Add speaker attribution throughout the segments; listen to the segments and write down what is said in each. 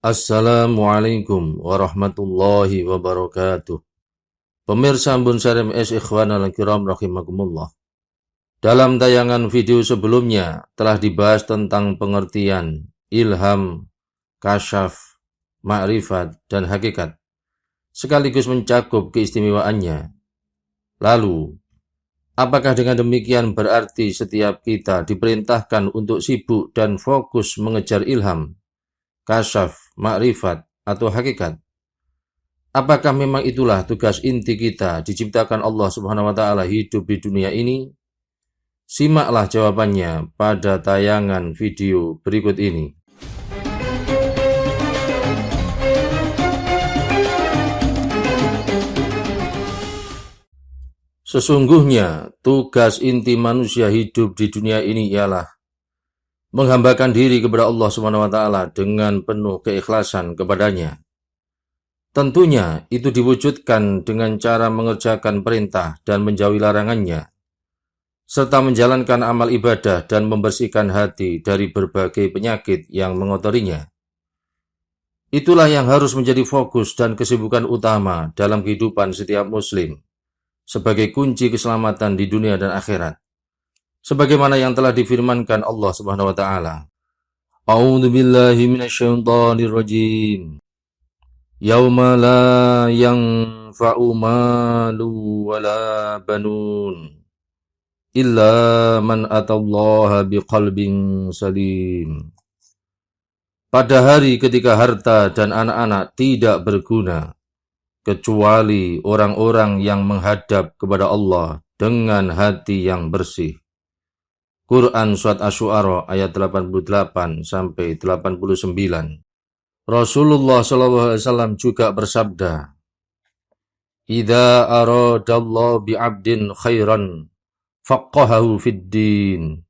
Speaker 1: Assalamualaikum warahmatullahi wabarakatuh. Pemirsa Ambon Sarem S. Ikhwan al-Kiram rahimakumullah. Dalam tayangan video sebelumnya telah dibahas tentang pengertian ilham, kasyaf, ma'rifat, dan hakikat, sekaligus mencakup keistimewaannya. Lalu, apakah dengan demikian berarti setiap kita diperintahkan untuk sibuk dan fokus mengejar ilham, kasyaf, ma'rifat, atau hakikat? Apakah memang itulah tugas inti kita diciptakan Allah Subhanahu wa Ta'ala hidup di dunia ini? Simaklah jawabannya pada tayangan video berikut ini. Sesungguhnya, tugas inti manusia hidup di dunia ini ialah menghambakan diri kepada Allah Subhanahu wa Ta'ala dengan penuh keikhlasan kepadanya. Tentunya itu diwujudkan dengan cara mengerjakan perintah dan menjauhi larangannya, serta menjalankan amal ibadah dan membersihkan hati dari berbagai penyakit yang mengotorinya. Itulah yang harus menjadi fokus dan kesibukan utama dalam kehidupan setiap muslim, sebagai kunci keselamatan di dunia dan akhirat. Sebagaimana yang telah difirmankan Allah Subhanahu wa Ta'ala. A'udzu billahi minasyaitonir rajim. Yauma la yanfa'u malu wala banun illa man atallaha biqalbin salim. Pada hari ketika harta dan anak-anak tidak berguna, kecuali orang-orang yang menghadap kepada Allah dengan hati yang bersih. Quran Surat Asy-Syu'ara ayat 88 sampai 89. Rasulullah SAW juga bersabda, "Idza aradallahu bi'abdin khairan faqahahu fid din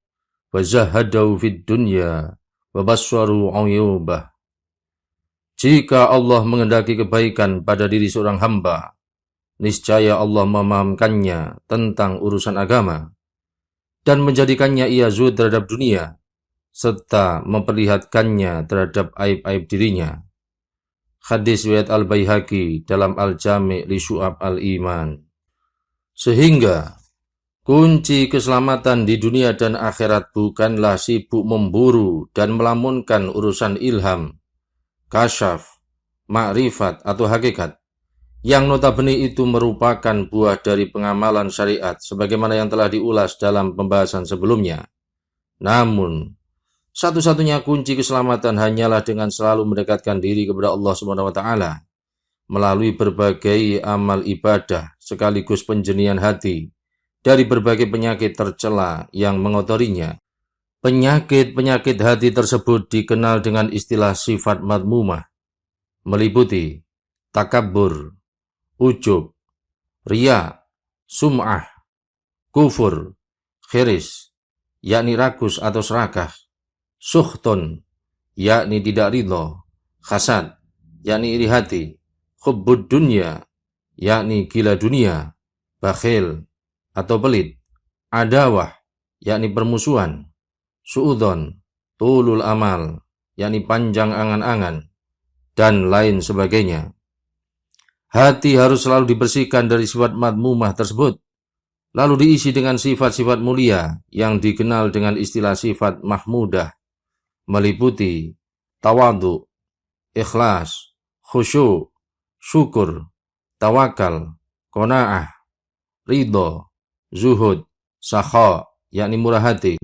Speaker 1: wa zahadahu fid dunya wa bassaru 'uyubah." Jika Allah mengendaki kebaikan pada diri seorang hamba, niscaya Allah memahamkannya tentang urusan agama dan menjadikannya ia zuhud terhadap dunia, serta memperlihatkannya terhadap aib-aib dirinya. Hadis riwayat Al-Baihaqi dalam Al-Jami' li Syu'ab Al-Iman. Sehingga kunci keselamatan di dunia dan akhirat bukanlah sibuk memburu dan melamunkan urusan ilham, kasyaf, ma'rifat, atau hakikat, yang notabene itu merupakan buah dari pengamalan syariat sebagaimana yang telah diulas dalam pembahasan sebelumnya. Namun, satu-satunya kunci keselamatan hanyalah dengan selalu mendekatkan diri kepada Allah Subhanahu wa Ta'ala melalui berbagai amal ibadah sekaligus penjernihan hati dari berbagai penyakit tercela yang mengotorinya. Penyakit-penyakit hati tersebut dikenal dengan istilah sifat madmumah, meliputi takabbur, ujub, riya, sum'ah, kufur, khiris, yakni rakus atau serakah, suhtun, yakni tidak ridho, hasad, yakni iri hati, hubbud dunya, yakni gila dunia, bakhil atau pelit, adawah, yakni permusuhan, su'udon, tulul amal, yakni panjang angan-angan, dan lain sebagainya. Hati harus selalu dibersihkan dari sifat madmumah tersebut, lalu diisi dengan sifat-sifat mulia yang dikenal dengan istilah sifat mahmudah, meliputi tawadhu, ikhlas, khusyuk, syukur, tawakal, qanaah, ridho, zuhud, sakha, yakni murah hati,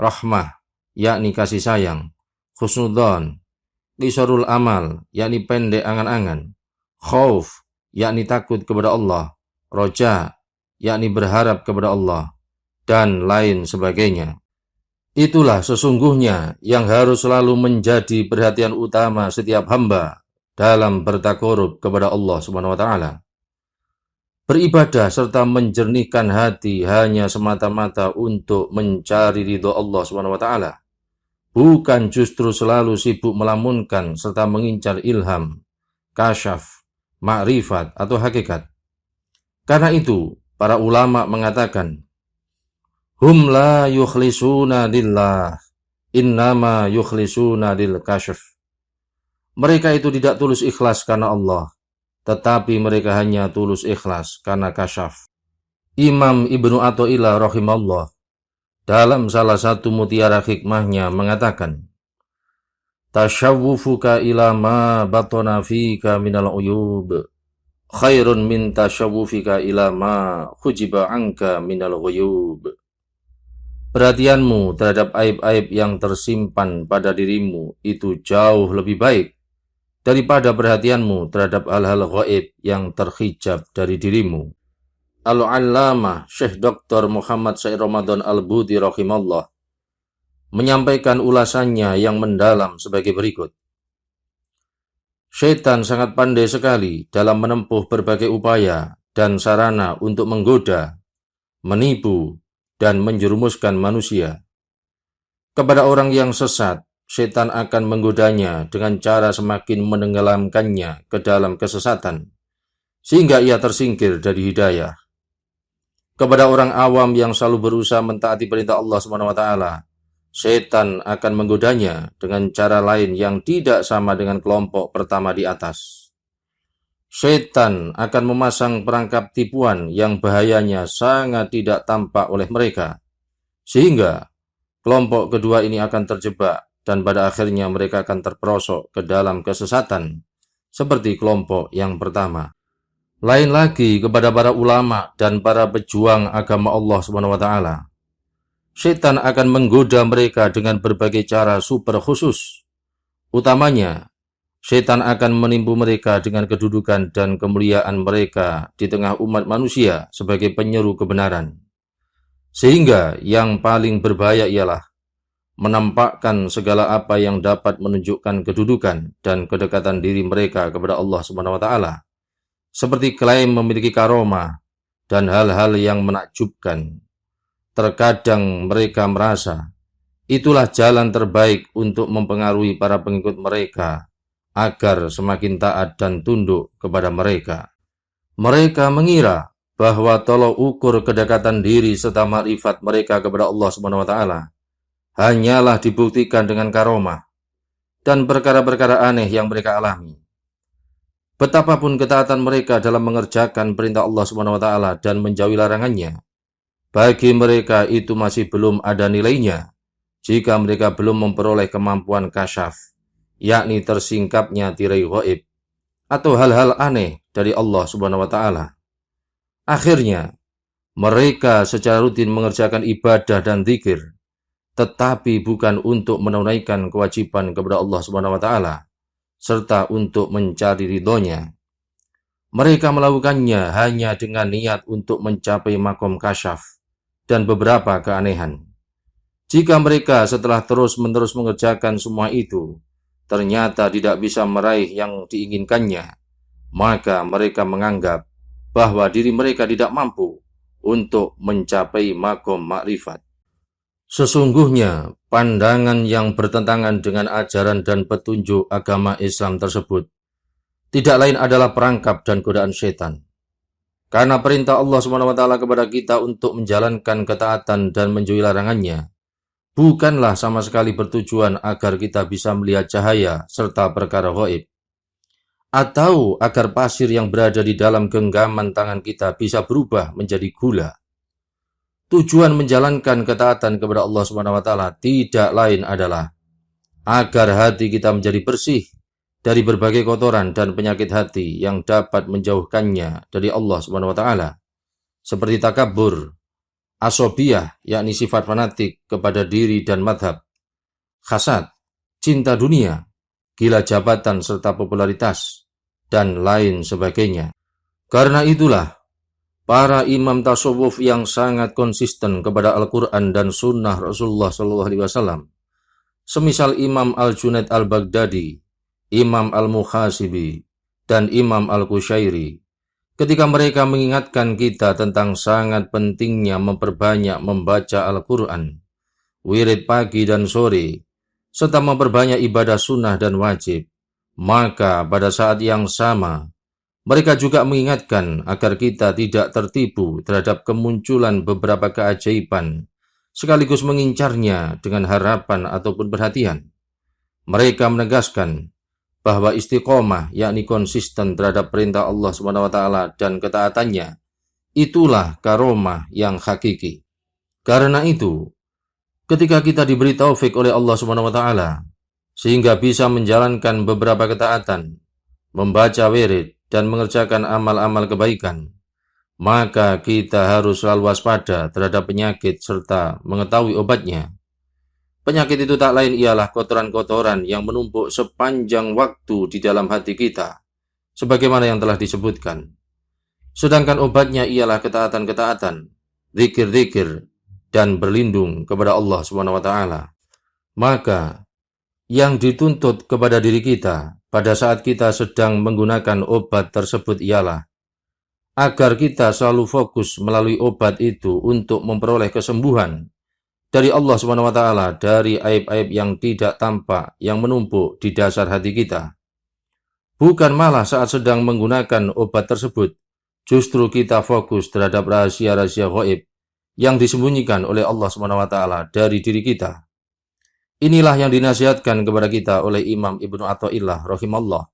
Speaker 1: rahmah, yakni kasih sayang, husnudzon, qisarul amal, yakni pendek angan-angan, khauf, yakni takut kepada Allah, roja, yakni berharap kepada Allah, dan lain sebagainya. Itulah sesungguhnya yang harus selalu menjadi perhatian utama setiap hamba dalam bertakarub kepada Allah Subhanahu wa Ta'ala. Beribadah serta menjernihkan hati hanya semata-mata untuk mencari ridho Allah Subhanahu wa Ta'ala, bukan justru selalu sibuk melamunkan serta mengincar ilham, kasyaf, ma'rifat, atau hakikat. Karena itu, para ulama mengatakan, hum la yukhlisuna lillah, innama yukhlisuna lil kasyaf. Mereka itu tidak tulus ikhlas karena Allah, tetapi mereka hanya tulus ikhlas karena kasyaf. Imam Ibnu Athaillah rahimallah dalam salah satu mutiara hikmahnya mengatakan, "Tasyawwufuka ila ma batana fika minal uyub khairun min tasyawwufika ila ma khujiba anka minal ghuyub." Perhatianmu terhadap aib-aib yang tersimpan pada dirimu itu jauh lebih baik daripada perhatianmu terhadap hal-hal gaib yang terhijab dari dirimu. Al-Allamah Syekh Dr. Muhammad Said Ramadan Al-Budi rahimallah menyampaikan ulasannya yang mendalam sebagai berikut. Syaitan sangat pandai sekali dalam menempuh berbagai upaya dan sarana untuk menggoda, menipu, dan menjerumuskan manusia. Kepada orang yang sesat, syaitan akan menggodanya dengan cara semakin menenggelamkannya ke dalam kesesatan, sehingga ia tersingkir dari hidayah. Kepada orang awam yang selalu berusaha mentaati perintah Allah SWT, syaitan akan menggodanya dengan cara lain yang tidak sama dengan kelompok pertama di atas. Syaitan akan memasang perangkap tipuan yang bahayanya sangat tidak tampak oleh mereka, sehingga kelompok kedua ini akan terjebak dan pada akhirnya mereka akan terperosok ke dalam kesesatan, seperti kelompok yang pertama. Lain lagi kepada para ulama dan para pejuang agama Allah SWT. Syaitan akan menggoda mereka dengan berbagai cara super khusus. Utamanya, syaitan akan menipu mereka dengan kedudukan dan kemuliaan mereka di tengah umat manusia sebagai penyeru kebenaran. Sehingga yang paling berbahaya ialah menampakkan segala apa yang dapat menunjukkan kedudukan dan kedekatan diri mereka kepada Allah SWT, seperti klaim memiliki karomah dan hal-hal yang menakjubkan. Terkadang mereka merasa itulah jalan terbaik untuk mempengaruhi para pengikut mereka agar semakin taat dan tunduk kepada mereka. Mereka mengira bahwa tolok ukur kedekatan diri serta makrifat mereka kepada Allah SWT hanyalah dibuktikan dengan karomah dan perkara-perkara aneh yang mereka alami. Betapapun ketaatan mereka dalam mengerjakan perintah Allah SWT dan menjauhi larangannya, bagi mereka itu masih belum ada nilainya jika mereka belum memperoleh kemampuan kasyaf, yakni tersingkapnya tirai gaib atau hal-hal aneh dari Allah SWT. Akhirnya, mereka secara rutin mengerjakan ibadah dan zikir, tetapi bukan untuk menunaikan kewajiban kepada Allah SWT, serta untuk mencari ridhonya. Mereka melakukannya hanya dengan niat untuk mencapai makom kasyaf dan beberapa keanehan. Jika mereka setelah terus-menerus mengerjakan semua itu, ternyata tidak bisa meraih yang diinginkannya, maka mereka menganggap bahwa diri mereka tidak mampu untuk mencapai makom makrifat. Sesungguhnya, pandangan yang bertentangan dengan ajaran dan petunjuk agama Islam tersebut tidak lain adalah perangkap dan godaan syaitan. Karena perintah Allah SWT kepada kita untuk menjalankan ketaatan dan menjauhi larangannya, bukanlah sama sekali bertujuan agar kita bisa melihat cahaya serta perkara gaib, atau agar pasir yang berada di dalam genggaman tangan kita bisa berubah menjadi gula. Tujuan menjalankan ketaatan kepada Allah SWT tidak lain adalah agar hati kita menjadi bersih dari berbagai kotoran dan penyakit hati yang dapat menjauhkannya dari Allah SWT, seperti takabur, asobiyah, yakni sifat fanatik kepada diri dan madhab, hasad, cinta dunia, gila jabatan serta popularitas, dan lain sebagainya. Karena itulah, para imam tasawuf yang sangat konsisten kepada Al-Quran dan Sunnah Rasulullah SAW, semisal Imam Al-Junaid Al-Baghdadi, Imam Al-Muhasibi, dan Imam Al-Qushairi, ketika mereka mengingatkan kita tentang sangat pentingnya memperbanyak membaca Al-Quran, wirid pagi dan sore, serta memperbanyak ibadah sunnah dan wajib, maka pada saat yang sama, mereka juga mengingatkan agar kita tidak tertipu terhadap kemunculan beberapa keajaiban, sekaligus mengincarnya dengan harapan ataupun perhatian. Mereka menegaskan bahwa istiqomah, yakni konsisten terhadap perintah Allah SWT dan ketaatannya, itulah karomah yang hakiki. Karena itu, ketika kita diberi taufik oleh Allah SWT, sehingga bisa menjalankan beberapa ketaatan, membaca wirid, dan mengerjakan amal-amal kebaikan, maka kita harus selalu waspada terhadap penyakit serta mengetahui obatnya. Penyakit itu tak lain ialah kotoran-kotoran yang menumpuk sepanjang waktu di dalam hati kita, sebagaimana yang telah disebutkan. Sedangkan obatnya ialah ketaatan-ketaatan, zikir-zikir, dan berlindung kepada Allah SWT. Maka, yang dituntut kepada diri kita pada saat kita sedang menggunakan obat tersebut ialah agar kita selalu fokus melalui obat itu untuk memperoleh kesembuhan dari Allah SWT dari aib-aib yang tidak tampak yang menumpuk di dasar hati kita. Bukan malah saat sedang menggunakan obat tersebut, justru kita fokus terhadap rahasia-rahasia gaib yang disembunyikan oleh Allah SWT dari diri kita. Inilah yang dinasihatkan kepada kita oleh Imam Ibnu Athaillah rahimallah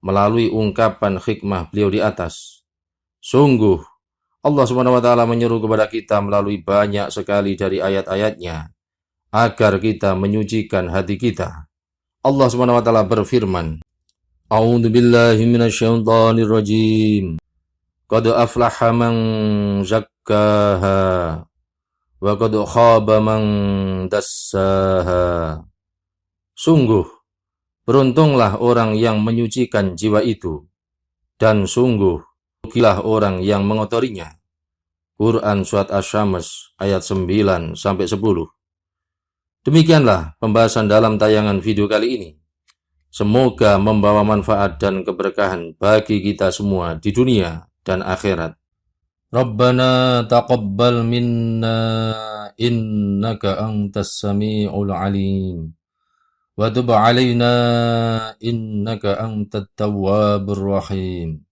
Speaker 1: melalui ungkapan hikmah beliau di atas. Sungguh, Allah SWT menyeru kepada kita melalui banyak sekali dari ayat-ayatnya agar kita menyucikan hati kita. Allah SWT berfirman, A'udzu billahi minasyaitonir rajim. Qad aflaha man zakkaha wa qad khaba man dassaha. Sungguh, beruntunglah orang yang menyucikan jiwa itu, dan sungguh, rugilah orang yang mengotorinya. Quran Surat Asy-Syams ayat 9-10. Demikianlah pembahasan dalam tayangan video kali ini. Semoga membawa manfaat dan keberkahan bagi kita semua di dunia dan akhirat. Rabbana taqabbal minna innaka antas sami'ul alim. Wa tub 'alaina innaka antat tawwabur rahim.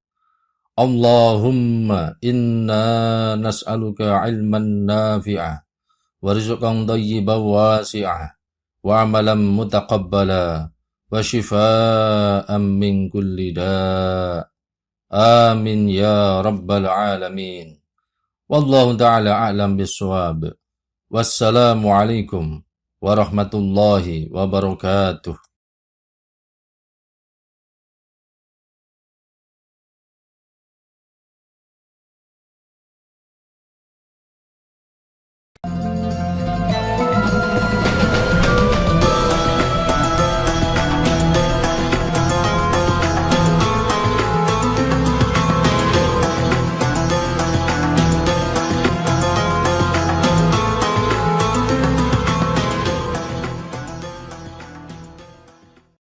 Speaker 1: Allahumma inna nas'aluka 'ilman nafi'a wa rizqan thayyiban wasi'a wa 'amalan mutaqabbala wa shifaa'an min kulli da'. Amin ya rabbal alamin. Wallahu ta'ala a'lam bis-shawab. Wassalamu alaikum warahmatullahi wabarakatuh.